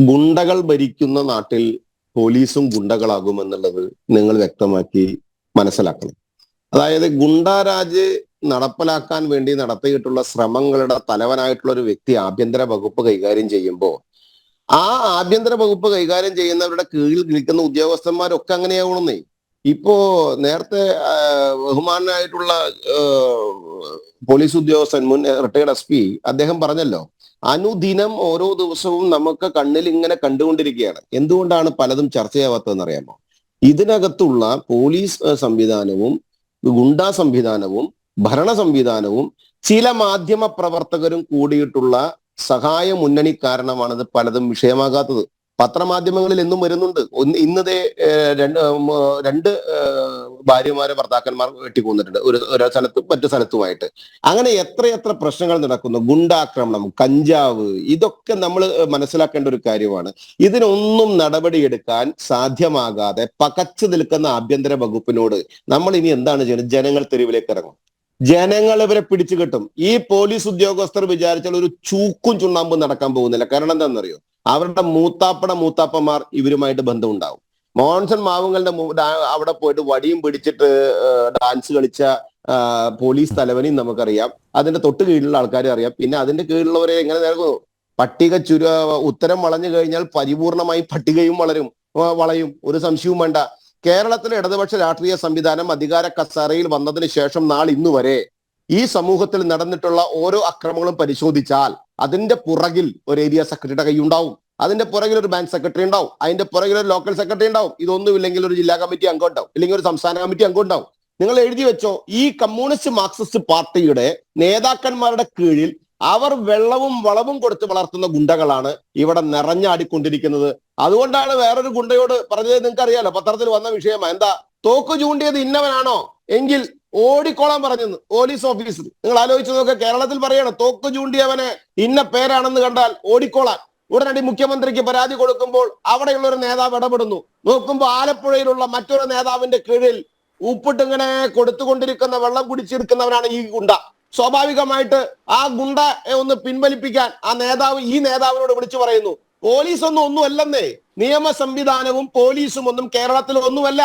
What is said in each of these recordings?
ഗുണ്ടകൾ ഭരിക്കുന്ന നാട്ടിൽ പോലീസും ഗുണ്ടകളാകുമെന്നുള്ളത് നിങ്ങൾ വ്യക്തമാക്കി മനസ്സിലാക്കണം. അതായത് ഗുണ്ടാരാജ് നടപ്പിലാക്കാൻ വേണ്ടി നടത്തിയിട്ടുള്ള ശ്രമങ്ങളുടെ തലവനായിട്ടുള്ള ഒരു വ്യക്തി ആഭ്യന്തര വകുപ്പ് കൈകാര്യം ചെയ്യുമ്പോൾ ആ ആഭ്യന്തര വകുപ്പ് കൈകാര്യം ചെയ്യുന്നവരുടെ കീഴിൽ നിൽക്കുന്ന ഉദ്യോഗസ്ഥന്മാരൊക്കെ അങ്ങനെയാവണമെന്നേ. ഇപ്പോ നേരത്തെ ബഹുമാനായിട്ടുള്ള പോലീസ് ഉദ്യോഗസ്ഥൻ, മുൻ റിട്ടയർഡ് SP, അദ്ദേഹം പറഞ്ഞല്ലോ, അനുദിനം ഓരോ ദിവസവും നമുക്ക് കണ്ണിൽ ഇങ്ങനെ കണ്ടുകൊണ്ടിരിക്കുകയാണ്. എന്തുകൊണ്ടാണ് പലതും ചർച്ചയാവാത്തതെന്ന് അറിയാമോ? ഇതിനകത്തുള്ള പോലീസ് സംവിധാനവും ഗുണ്ടാ സംവിധാനവും ഭരണ സംവിധാനവും ചില മാധ്യമ പ്രവർത്തകരും കൂടിയിട്ടുള്ള സഹായ മുന്നണി കാരണമാണിത് പലതും വിഷയമാകാത്തത്. പത്രമാധ്യമങ്ങളിൽ എന്നും വരുന്നുണ്ട്. ഇന്നതേ രണ്ട് ഭാര്യമാരെ ഭർത്താക്കന്മാർ വെട്ടിക്കൊന്നിട്ടുണ്ട്, ഒരു സ്ഥലത്തും മറ്റു സ്ഥലത്തുമായിട്ട്. അങ്ങനെ എത്രയെത്ര പ്രശ്നങ്ങൾ നടക്കുന്നു. ഗുണ്ടാക്രമണം, കഞ്ചാവ്, ഇതൊക്കെ നമ്മൾ മനസ്സിലാക്കേണ്ട ഒരു കാര്യമാണ്. ഇതിനൊന്നും നടപടിയെടുക്കാൻ സാധ്യമാകാതെ പകച്ചു നിൽക്കുന്ന ആഭ്യന്തര വകുപ്പിനോട് നമ്മൾ ഇനി എന്താണ് ചെയ്യുന്നത്? ജനങ്ങൾ തെരുവിലേക്ക് ഇറങ്ങും, ജനങ്ങൾ ഇവരെ പിടിച്ചു കിട്ടും. ഈ പോലീസ് ഉദ്യോഗസ്ഥർ വിചാരിച്ചാൽ ഒരു ചൂക്കും ചുണ്ണാമ്പും നടക്കാൻ പോകുന്നില്ല. കാരണം എന്താണെന്നറിയോ? അവരുടെ മൂത്താപ്പന്മാർ ഇവരുമായിട്ട് ബന്ധമുണ്ടാവും. മോഹൻസൺ മാവുങ്ങളുടെ അവിടെ പോയിട്ട് വടിയും പിടിച്ചിട്ട് ഡാൻസ് കളിച്ച പോലീസ് തലവനെയും നമുക്കറിയാം, അതിന്റെ തൊട്ട് കീഴിലുള്ള ആൾക്കാരെ അറിയാം. പിന്നെ അതിന്റെ കീഴിലുള്ളവരെ എങ്ങനെ നൽകുന്നു? പട്ടിക ഉത്തരം വളഞ്ഞു കഴിഞ്ഞാൽ പരിപൂർണമായി പട്ടികയും വളയും, ഒരു സംശയവും വേണ്ട. കേരളത്തിലെ ഇടതുപക്ഷ രാഷ്ട്രീയ സംവിധാനം അധികാര കസേരയിൽ വന്നതിന് ശേഷം ഇന്നു വരെ ഈ സമൂഹത്തിൽ നടന്നിട്ടുള്ള ഓരോ അക്രമങ്ങളും പരിശോധിച്ചാൽ അതിന്റെ പുറകിൽ ഒരു ഏരിയ സെക്രട്ടറിയുടെ കൈ ഉണ്ടാവും, അതിന്റെ പുറകിൽ ഒരു ബാങ്ക് സെക്രട്ടറി ഉണ്ടാവും, അതിന്റെ പുറകിൽ ഒരു ലോക്കൽ സെക്രട്ടറി ഉണ്ടാവും. ഇതൊന്നുമില്ലെങ്കിൽ ഒരു ജില്ലാ കമ്മിറ്റി അംഗം ഉണ്ടാവും, ഇല്ലെങ്കിൽ ഒരു സംസ്ഥാന കമ്മിറ്റി അംഗം ഉണ്ടാവും. നിങ്ങൾ എഴുതി വെച്ചോ, ഈ കമ്മ്യൂണിസ്റ്റ് മാർക്സിസ്റ്റ് പാർട്ടിയുടെ നേതാക്കന്മാരുടെ കീഴിൽ അവർ വെള്ളവും വളവും കൊടുത്ത് വളർത്തുന്ന ഗുണ്ടകളാണ് ഇവിടെ നിറഞ്ഞാടിക്കൊണ്ടിരിക്കുന്നത്. അതുകൊണ്ടാണ് വേറൊരു ഗുണ്ടയോട് പറഞ്ഞത്, നിങ്ങൾക്ക് അറിയാലോ, പത്രത്തിൽ വന്ന വിഷയമാണ്. എന്താ, തോക്ക് ചൂണ്ടിയത് ഇന്നവനാണോ എങ്കിൽ ഓടിക്കോളാൻ പറഞ്ഞെന്ന് പോലീസ് ഓഫീസർ. നിങ്ങൾ ആലോചിച്ച് നോക്കുക, കേരളത്തിൽ പറയണം, തോക്ക് ചൂണ്ടിയവനെ ഇന്ന പേരാണെന്ന് കണ്ടാൽ ഓടിക്കോളാൻ. ഉടനടി മുഖ്യമന്ത്രിക്ക് പരാതി കൊടുക്കുമ്പോൾ അവിടെയുള്ള ഒരു നേതാവ് ഇടപെടുന്നു. നോക്കുമ്പോൾ ആലപ്പുഴയിലുള്ള മറ്റൊരു നേതാവിന്റെ കീഴിൽ ഉപ്പിട്ടിങ്ങനെ കൊടുത്തുകൊണ്ടിരിക്കുന്ന വെള്ളം കുടിച്ചെടുക്കുന്നവനാണ് ഈ ഗുണ്ട. സ്വാഭാവികമായിട്ട് ആ ഗുണ്ട ഒന്ന് പിൻവലിപ്പിക്കാൻ ഈ നേതാവിനോട് വിളിച്ചു പറയുന്നു, പോലീസ് ഒന്നും അല്ലെന്നേ, നിയമ സംവിധാനവും പോലീസും ഒന്നും കേരളത്തിൽ ഒന്നുമല്ല.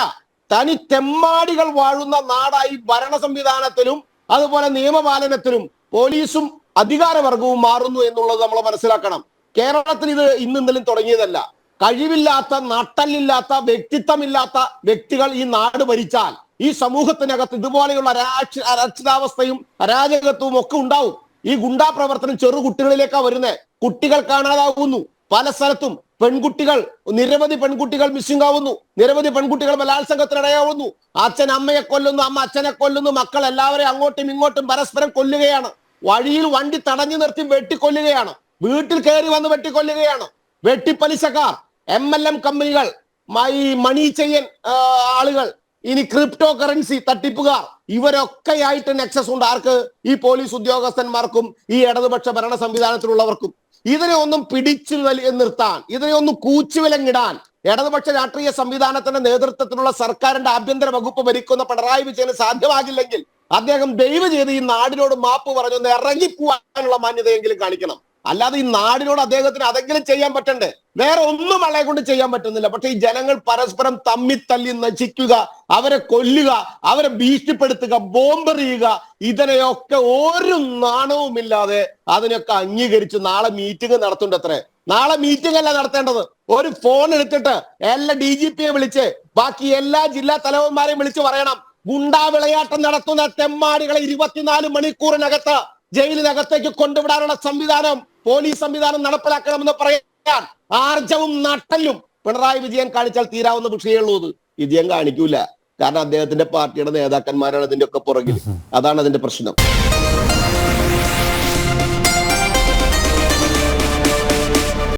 തനി തെമ്മാടികൾ വാഴുന്ന നാടായി ഭരണ സംവിധാനത്തിലും അതുപോലെ നിയമപാലനത്തിലും പോലീസും അധികാരവർഗവും മാറുന്നു എന്നുള്ളത് നമ്മൾ മനസ്സിലാക്കണം. കേരളത്തിൽ ഇത് ഇന്നലെയും തുടങ്ങിയതല്ല. കഴിവില്ലാത്ത, നട്ടല്ലില്ലാത്ത, വ്യക്തിത്വമില്ലാത്ത വ്യക്തികൾ ഈ നാട് ഭരിച്ചാൽ ഈ സമൂഹത്തിനകത്ത് ഇതുപോലെയുള്ള അരക്ഷിതാവസ്ഥയും അരാജകത്വവും ഒക്കെ ഉണ്ടാവും. ഈ ഗുണ്ടാ പ്രവർത്തനം ചെറുകുട്ടികളിലേക്കാണ് വരുന്നത്. കുട്ടികൾ കാണാതാവുന്നു പല സ്ഥലത്തും. നിരവധി പെൺകുട്ടികൾ മിസ്സിംഗ് ആവുന്നു, നിരവധി പെൺകുട്ടികൾ ബലാത്സംഗത്തിനിടയാവുന്നു. അച്ഛൻ അമ്മയെ കൊല്ലുന്നു, അമ്മ അച്ഛനെ കൊല്ലുന്നു, മക്കൾ എല്ലാവരെയും അങ്ങോട്ടും ഇങ്ങോട്ടും പരസ്പരം കൊല്ലുകയാണ്. വഴിയിൽ വണ്ടി തടഞ്ഞു നിർത്തി വെട്ടിക്കൊല്ലുകയാണ്, വീട്ടിൽ കയറി വന്ന് വെട്ടിക്കൊല്ലുകയാണ്. വെട്ടിപ്പലിശക്കാർ, MLM കമ്പനികൾ, മണി ചെയ്യൻ ആളുകൾ, ഇനി ക്രിപ്റ്റോ കറൻസി തട്ടിപ്പുകാർ, ഇവരൊക്കെയായിട്ട് നെക്സസ് ഉണ്ട്. ആർക്ക്? ഈ പോലീസ് ഉദ്യോഗസ്ഥന്മാർക്കും ഈ ഇടതുപക്ഷ ഭരണ സംവിധാനത്തിലുള്ളവർക്കും. ഇതിനെ ഒന്നും പിടിച്ചു നിർത്താൻ, ഇതിനെ ഒന്നും കൂച്ചുവിലങ്ങിടാൻ ഇടതുപക്ഷ രാഷ്ട്രീയ സംവിധാനത്തിന്റെ നേതൃത്വത്തിലുള്ള സർക്കാരിന്റെ ആഭ്യന്തര വകുപ്പ് ഭരിക്കുന്ന പിണറായി വിജയന് സാധ്യമാകില്ലെങ്കിൽ അദ്ദേഹം ദയവ് ചെയ്ത് ഈ നാടിനോട് മാപ്പ് പറഞ്ഞൊന്ന് ഇറങ്ങിപ്പോവാനുള്ള മാന്യതയെങ്കിലും കാണിക്കണം. അല്ലാതെ ഈ നാടിനോട് അദ്ദേഹത്തിന് അതെങ്കിലും ചെയ്യാൻ പറ്റണ്ടേ? വേറെ ഒന്നും ആളെ കൊണ്ട് ചെയ്യാൻ പറ്റുന്നില്ല. പക്ഷെ ഈ ജനങ്ങൾ പരസ്പരം തമ്മിത്തല്ലി നശിക്കുക, അവരെ കൊല്ലുക, അവരെ ഭീഷണിപ്പെടുത്തുക, ബോംബെറിയുക, ഇതിനെയൊക്കെ ഒരു നാണവുമില്ലാതെ അതിനൊക്കെ അംഗീകരിച്ച് നാളെ മീറ്റിംഗ് നടത്തുന്നുണ്ടത്രേ. നാളെ മീറ്റിംഗ് അല്ല നടത്തേണ്ടത്. ഒരു ഫോൺ എടുത്തിട്ട് എല്ലാ DGPയെ വിളിച്ച് ബാക്കി എല്ലാ ജില്ലാ തലവന്മാരെയും വിളിച്ച് പറയണം, ഗുണ്ടാ വിളയാട്ടം നടത്തുന്ന തെമ്മാടികളെ 24 മണിക്കൂറിനകത്ത് ജയിലിനകത്തേക്ക് കൊണ്ടുവിടാനുള്ള സംവിധാനം, പോലീസ് സംവിധാനം നടപ്പിലാക്കണമെന്ന് പറയാൻ ആർജവും നട്ടലും പിണറായി വിജയൻ കാണിച്ചാൽ തീരാവുന്ന വിഷയമുള്ളൂ. വിജയൻ കാണിക്കൂല. കാരണം അദ്ദേഹത്തിന്റെ പാർട്ടിയുടെ നേതാക്കന്മാരാണ് ഇതിന്റെ ഒക്കെ പുറകിൽ. അതാണ് അതിന്റെ പ്രശ്നം.